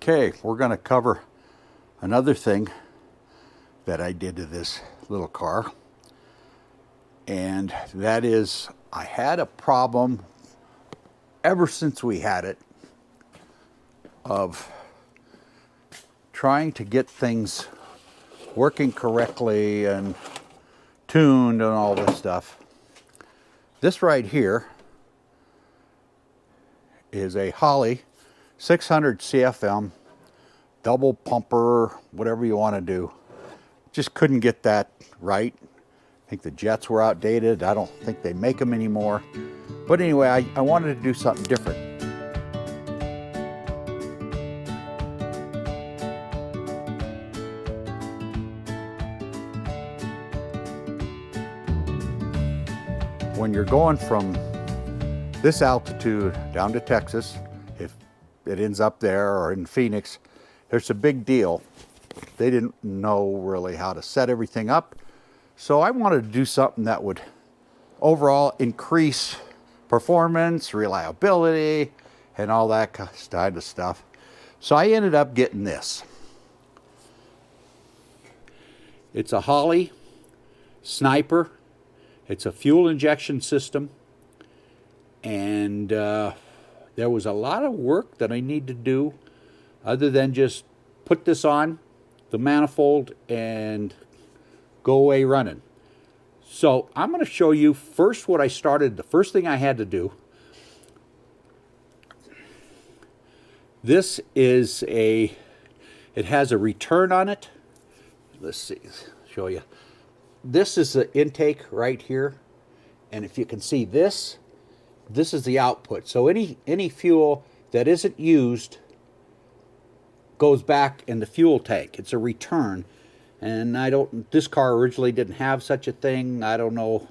Okay, we're going to cover another thing that I did to this little car, and that is I had a problem ever since we had it of trying to get things working correctly and tuned and all this stuff. This right here is a Holley 600 CFM double pumper, whatever you want to do. Just couldn't get that right. I think the jets were outdated. I don't think they make them anymore. But anyway, I wanted to do something different. When you're going from this altitude down to Texas, if it ends up there or in Phoenix, there's a big deal. They didn't know really how to set everything up. So I wanted to do something that would overall increase performance, reliability, and all that kind of stuff. So I ended up getting this. It's a Holley Sinper. It's a fuel injection system. And there was a lot of work that I need to do other than just put this on the manifold and go away running. So I'm going to show you first what I started. The first thing I had to do. This is it has a return on it. Let's see, show you. This is the intake right here. And if you can see this is the output. So any fuel that isn't used goes back in the fuel tank. It's a return. And this car originally didn't have such a thing. I don't know.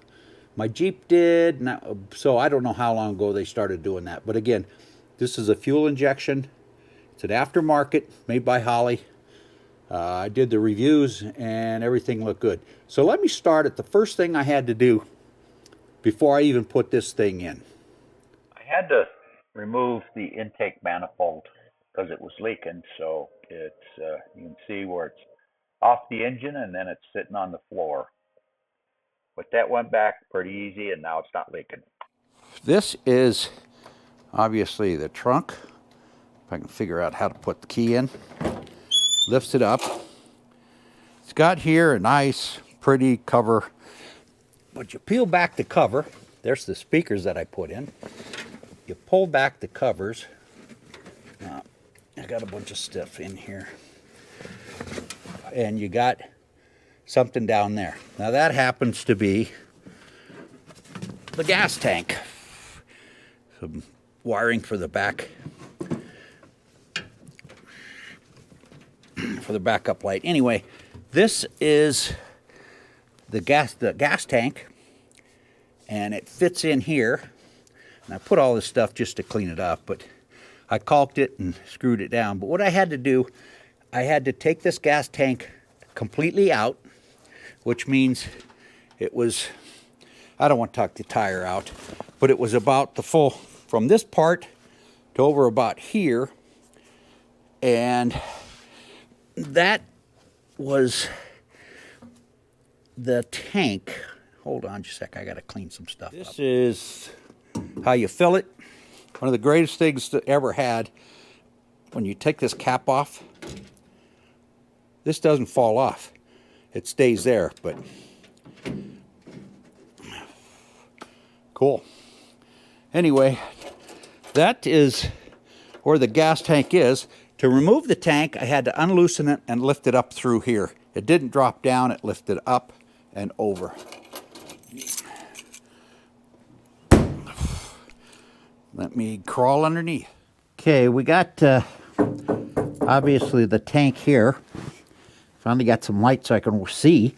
My Jeep did. So I don't know how long ago they started doing that. But again, this is a fuel injection. It's an aftermarket made by Holley. I did the reviews and everything looked good. So let me start at the first thing I had to do before I even put this thing in. I had to remove the intake manifold because it was leaking. So it's you can see where it's off the engine and then it's sitting on the floor. But that went back pretty easy and now it's not leaking. This is obviously the trunk. If I can figure out how to put the key in. Lifts it up. It's got here a nice, pretty cover. But you peel back the cover. There's the speakers that I put in. You pull back the covers. I got a bunch of stuff in here. And you got something down there. Now that happens to be the gas tank. Some wiring for the back. For the backup light. Anyway, this is the gas tank, and it fits in here. And I put all this stuff just to clean it up, but I caulked it and screwed it down. But what I had to do, I had to take this gas tank completely out, which means it was, I don't want to talk the tire out, but it was about the full, from this part to over about here. And that was the tank. Hold on just a sec, I gotta clean some stuff up. This is how you fill it. One of the greatest things that ever had, when you take this cap off, this doesn't fall off. It stays there, but cool. Anyway, that is where the gas tank is. To remove the tank, I had to unloosen it and lift it up through here. It didn't drop down, it lifted up and over. Let me crawl underneath. Okay, we got obviously the tank here. Finally got some light so I can see.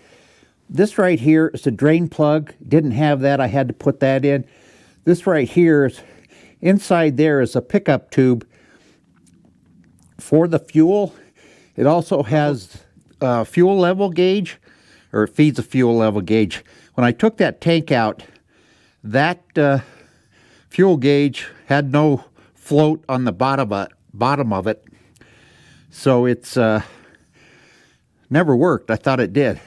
This right here is a drain plug. Didn't have that, I had to put that in. This right here is, inside there is a pickup tube for the fuel. It also has a fuel level gauge, or it feeds a fuel level gauge. When I took that tank out, that fuel gauge had no float on the bottom of it. So it's never worked. I thought it did.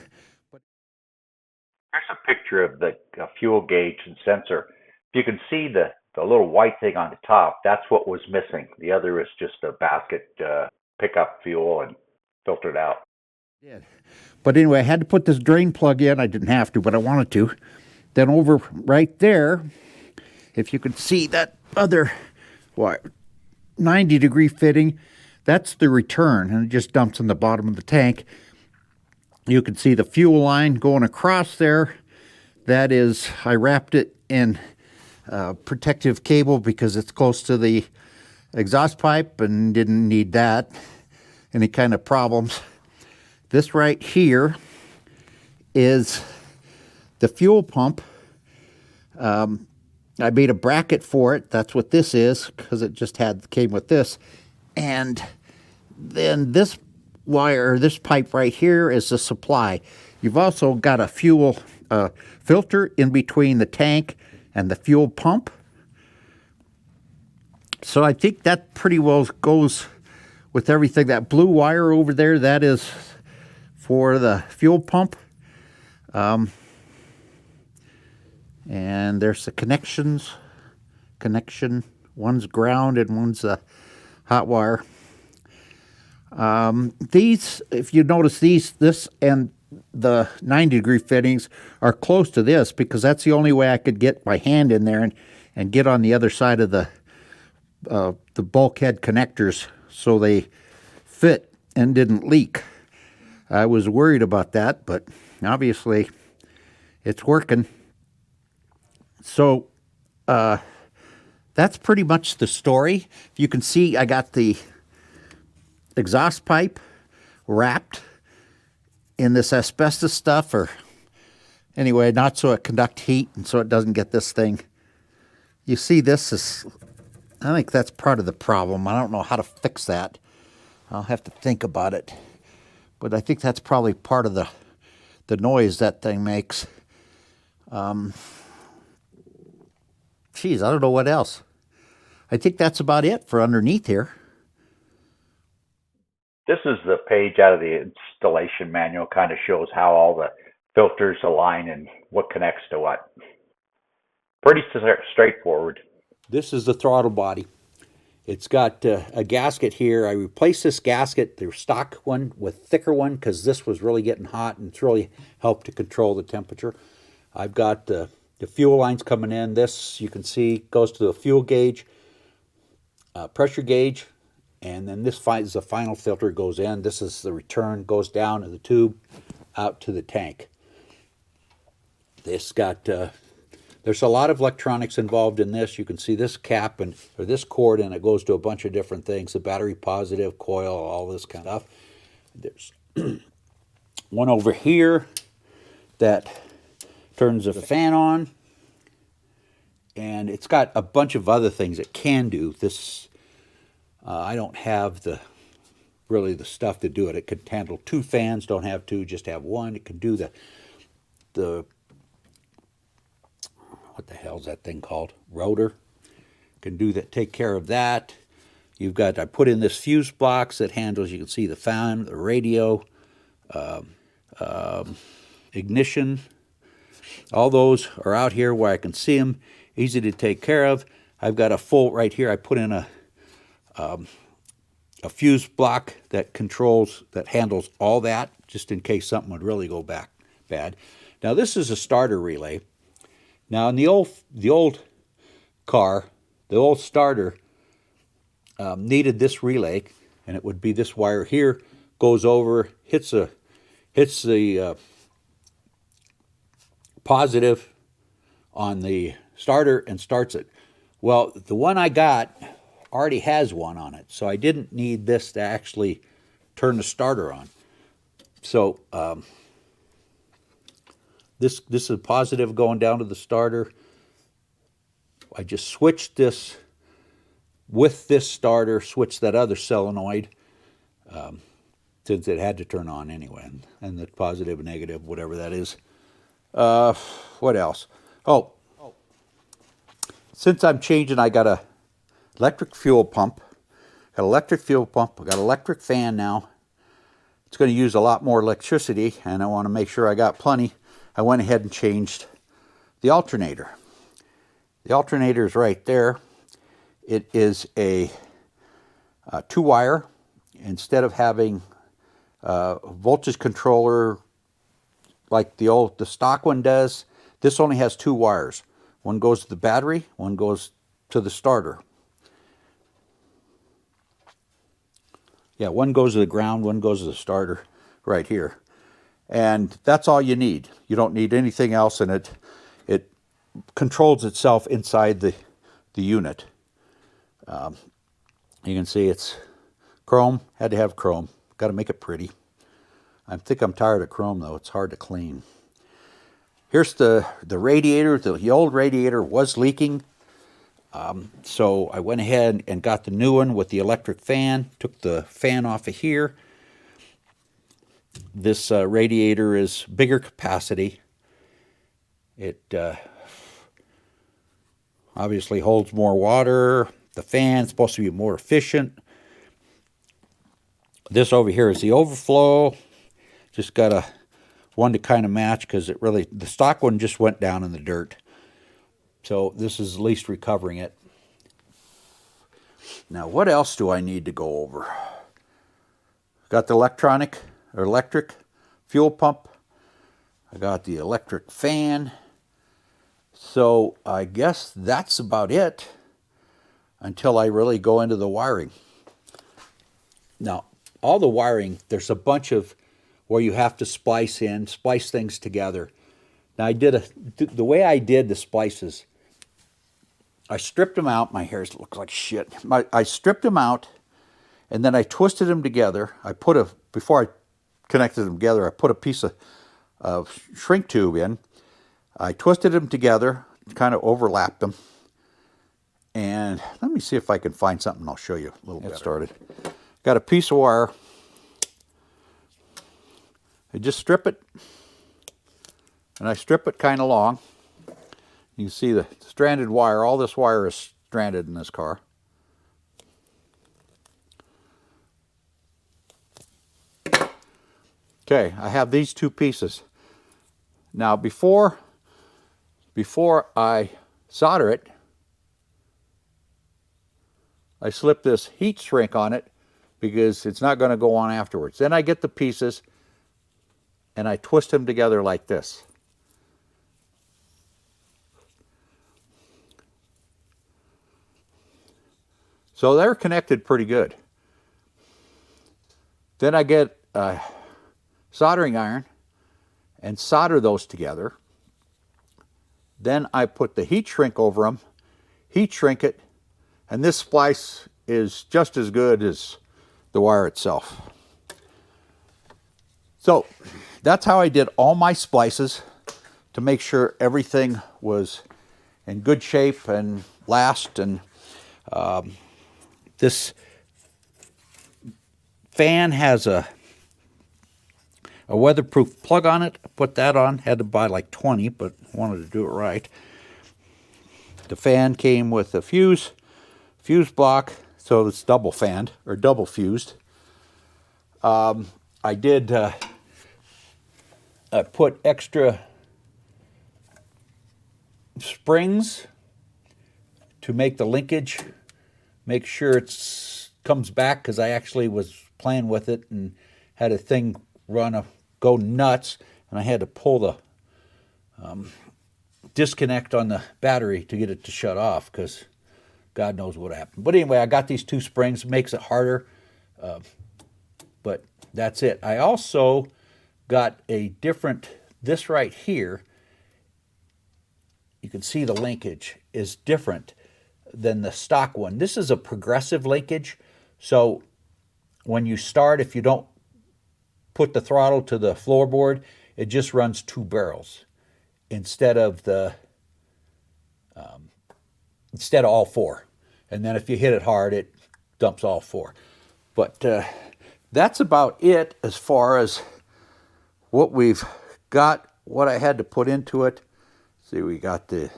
Here's a picture of the fuel gauge and sensor. You can see the little white thing on the top. That's what was missing. The other is just a basket pick up fuel and filtered out. Did. But anyway, I had to put this drain plug in. I didn't have to, but I wanted to. Then over right there, if you could see that other 90-degree fitting, that's the return, and it just dumps in the bottom of the tank. You can see the fuel line going across there. That is, I wrapped it in protective cable because it's close to the exhaust pipe and didn't need that. Any kind of problems. This right here is the fuel pump. I made a bracket for it. That's what this is, because it just came with this. And then this wire, this pipe right here is the supply. You've also got a fuel filter in between the tank and the fuel pump. So I think that pretty well goes with everything. That blue wire over there, that is for the fuel pump. And there's the connection. One's ground and one's a hot wire. These, if you notice, this and the 90-degree fittings are close to this because that's the only way I could get my hand in there and get on the other side of the bulkhead connectors so they fit and didn't leak. I was worried about that, but obviously it's working. So that's pretty much the story. You can see I got the exhaust pipe wrapped in this asbestos stuff, or anyway, not so it conduct heat and so it doesn't get this thing. You see, this is, I think that's part of the problem. I don't know how to fix that. I'll have to think about it. But I think that's probably part of the noise that thing makes. Geez, I don't know what else. I think that's about it for underneath here. This is the page out of the installation manual, kind of shows how all the filters align and what connects to what. Pretty straightforward. This is the throttle body. It's got a gasket here. I replaced this gasket, the stock one, with thicker one because this was really getting hot and it's really helped to control the temperature. I've got the fuel lines coming in. This, you can see, goes to the fuel gauge, pressure gauge, and then this is the final filter goes in. This is the return, goes down to the tube, out to the tank. This got, there's a lot of electronics involved in this. You can see this cap or this cord, and it goes to a bunch of different things. The battery positive, coil, all this kind of stuff. There's one over here that turns the fan on, and it's got a bunch of other things it can do. This I don't have really the stuff to do it. It could handle 2 fans, don't have 2, just have 1. It can do the what the hell is that thing called? Rotor. Can do that, take care of that. You've got, I put in this fuse box that handles, you can see the fan, the radio, ignition. All those are out here where I can see them, easy to take care of. I've got a full, right here, I put in a fuse block that handles all that, just in case something would really go bad. Now this is a starter relay. Now in the old car, the old starter needed this relay, and it would be this wire here, goes over, hits the positive on the starter and starts it. Well, the one I got already has one on it, so I didn't need this to actually turn the starter on. So this is a positive going down to the starter. I just switched this with this starter, switched that other solenoid, since it had to turn on anyway, and the positive and negative, whatever that is. What else? Oh, since I'm changing, I got a electric fuel pump Got electric fuel pump. I got electric fan now. It's going to use a lot more electricity, and I want to make sure I got plenty. I went ahead and changed the alternator. The alternator is right there. It is a 2-wire. Instead of having a voltage controller like the stock one does, this only has 2 wires. One goes to the battery, one goes to the starter. Yeah, one goes to the ground, one goes to the starter right here. And that's all you need. You don't need anything else, and it controls itself inside the unit. You can see it's chrome. Had to have chrome. Got to make it pretty. I think I'm tired of chrome, though. It's hard to clean. Here's the radiator. The old radiator was leaking. So I went ahead and got the new one with the electric fan. Took the fan off of here. This radiator is bigger capacity. It obviously holds more water. The fan's supposed to be more efficient. This over here is the overflow. Just got a one to kind of match, because the stock one just went down in the dirt. So this is at least recovering it. Now, what else do I need to go over? Got the electric fuel pump. I got the electric fan. So I guess that's about it until I really go into the wiring. Now, all the wiring, there's a bunch of where you have to splice things together. Now, the way I did the splices, I stripped them out. My hair looks like shit. I stripped them out, and then I twisted them together. Before I connected them together, I put a piece of shrink tube in. I twisted them together, kind of overlapped them. And let me see if I can find something. I'll show you a little bit. Started. Got a piece of wire. I just strip it, and I strip it kind of long. You can see the stranded wire. All this wire is stranded in this car. Okay, I have these 2 pieces. Now, before I solder it, I slip this heat shrink on it, because it's not going to go on afterwards. Then I get the pieces, and I twist them together like this. So they're connected pretty good. Then I get a soldering iron and solder those together. Then I put the heat shrink over them, heat shrink it, and this splice is just as good as the wire itself. So that's how I did all my splices, to make sure everything was in good shape and last. And this fan has a weatherproof plug on it. I put that on. Had to buy like 20, but wanted to do it right. The fan came with a fuse block, so it's double fanned or double fused. I did I put extra springs to make the linkage, make sure it comes back, because I actually was playing with it and had a thing go nuts, and I had to pull the disconnect on the battery to get it to shut off, because God knows what happened. But anyway, I got these 2 springs. Makes it harder, but that's it. I also got this right here. You can see the linkage is different than the stock one. This is a progressive linkage, so when you start, if you don't put the throttle to the floorboard, it just runs 2 barrels instead of all 4. And then if you hit it hard, it dumps all 4. But that's about it as far as what we've got, what I had to put into it. See, we got the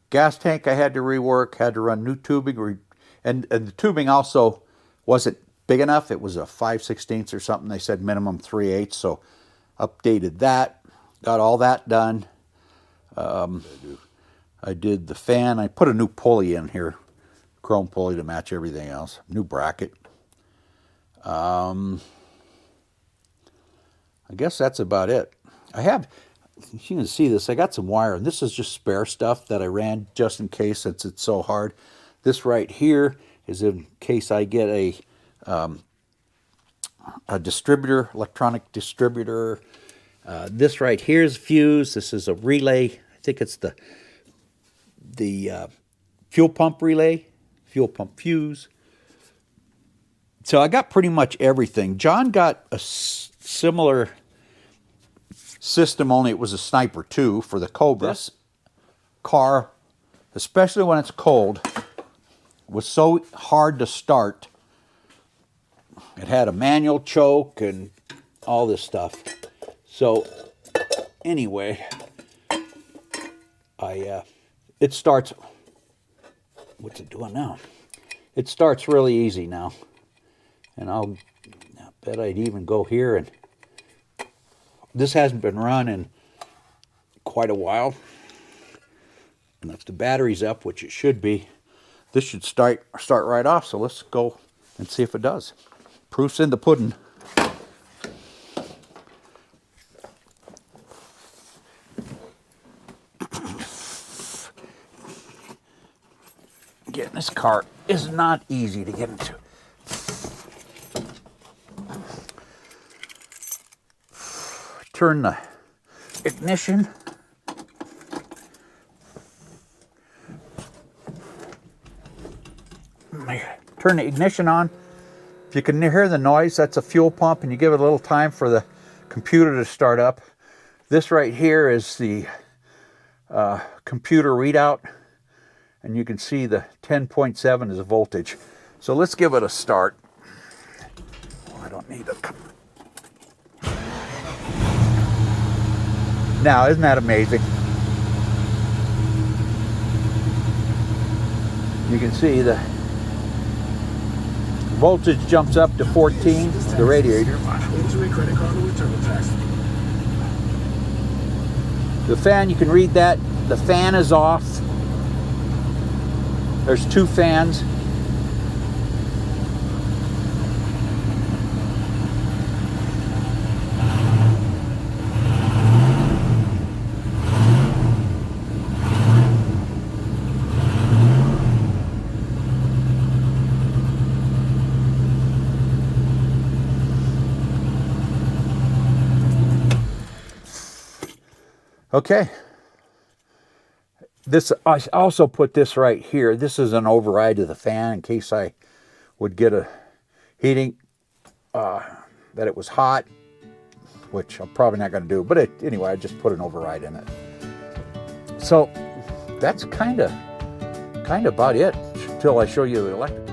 gas tank I had to rework, had to run new tubing, and the tubing also wasn't big enough. It was a 5/16 or something. They said minimum 3/8, so updated that. Got all that done. I did the fan. I put a new pulley in here, chrome pulley to match everything else. New bracket. I guess that's about it. I have, you can see this, I got some wire, and this is just spare stuff that I ran just in case, since it's so hard. This right here is in case I get a distributor, electronic distributor. This right here is a fuse. This is a relay. I think it's the fuel pump relay, fuel pump fuse. So I got pretty much everything. John got a similar system, only it was a Sniper 2 for the Cobra. This car, especially when it's cold, was so hard to start. It had a manual choke and all this stuff. So anyway, it starts, what's it doing now? It starts really easy now. And I bet I'd even go here, and this hasn't been run in quite a while. And if the battery's up, which it should be, this should start right off. So let's go and see if it does. Proof's in the pudding. Getting this car is not easy to get into. Turn the ignition. Turn the ignition on. If you can hear the noise, that's a fuel pump, and you give it a little time for the computer to start up. This right here is the computer readout, and you can see the 10.7 is the voltage. So let's give it a start. Oh, I don't need a... Now, isn't that amazing? You can see the voltage jumps up to 14, the radiator. The fan, you can read that. The fan is off. There's 2 fans. Okay, this, I also put this right here. This is an override to the fan in case I would get a heating, that it was hot, which I'm probably not going to do. But anyway, I just put an override in it. So that's kind of about it until I show you the electric.